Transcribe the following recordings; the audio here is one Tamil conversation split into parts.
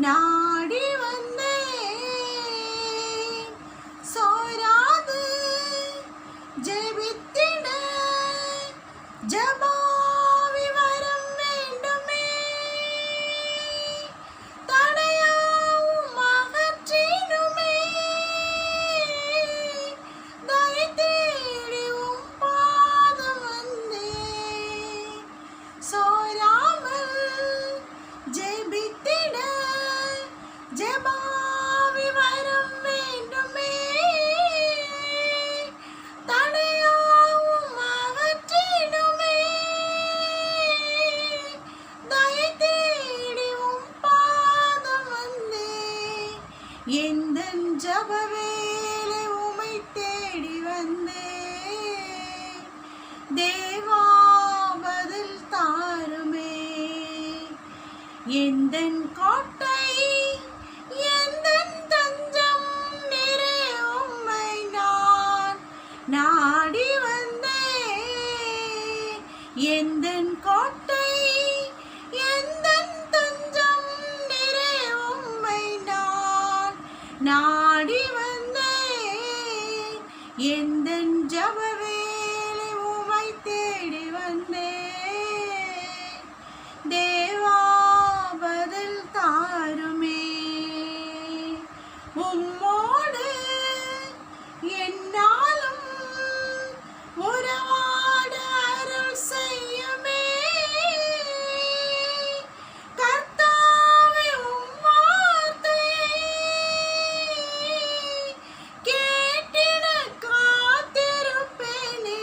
நாடி வந்தே சோராது ஜெபித்திட ஜபாவி வரம் வேண்டுமே தடையாவும் அகற்றிடுமே தயை தேடி உம் பாதம் வந்தே சோராமல் ஜெபித்திட ஜபாவி வரம் வேண்டுமே தடையாவும் அகற்றிடுமே தயை தேடி உம் பாதம் வந்தே எந்தன் ஜப வேளை உமை தேடி வந்தே தேவா பதில் தாருமே எந்தன் கோட்டை எந்தன் தஞ்சம் நிறை உம்மை நான் நாடி வந்தே எந்தன் கோட்டை எந்தன் தஞ்சம் நிறை உம்மை நான் நாடி வந்தே எந்தன் ஜப வேளை உமை தேடி வந்தே தேவா பதில் தாருமே உம்மோடு என்னாலும் உறவாட அருள் செய்யுமே கர்த்தாவே உம் வார்த்தையை கேட்டிட காத்திருப்பேனே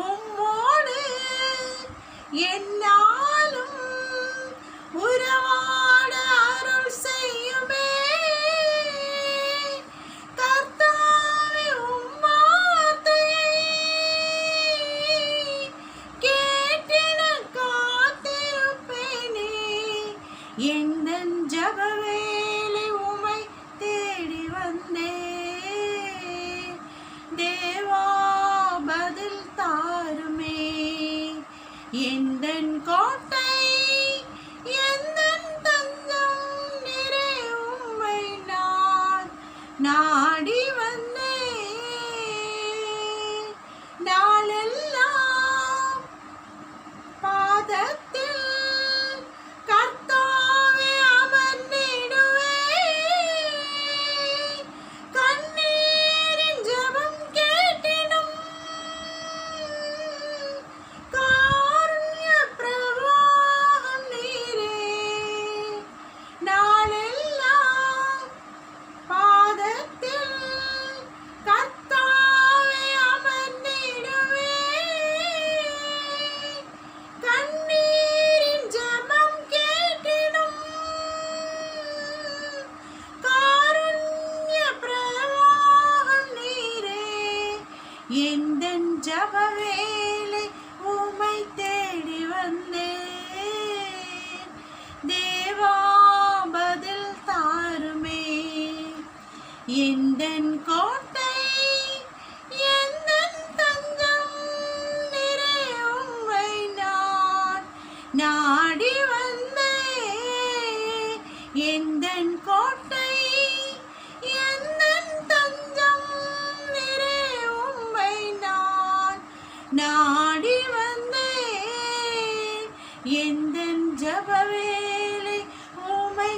உம்மோடு என்னாலும் உறவாட அருள் செய்யுமே கர்த்தாவே உம் வார்த்தையை கேட்டிட காத்திருப்பேனே எந்தன் ஜப வேளை உமை தேடி வந்தே தேவா பதில் தாருமே எந்தன் கோட்டை எந்தன் தஞ்சம் நிறை உம்மை நான் நாடி வந்தே நாளெல்லாம் பாதத்தில் கர்த்தாவே அமர்ந்திடுவே கண்ணீரின் ஜெபம் கேட்டிடும் காருண்ய பிரவாகம் நீரே நாளெல்லாம் பாதத்தில் கர்த்தாவே அமர்ந்திடுவே கண்ணீரின் ஜெபம் கேட்டிடும் காருண்ய பிரவாகம் நீரே எந்தன் ஜப வேளை உமை தேடி வந்தேன் தேவா பதில் தாருமே எந்தன் கோட்டை எந்தன் தஞ்சம் நிறை உம்மை நான் நாடி வந்தே எந்தன் கோட்டை எந்தன் தஞ்சம் நிறை உம்மை நான் நாடி வந்தே எந்தன் ஜப வேளை உமை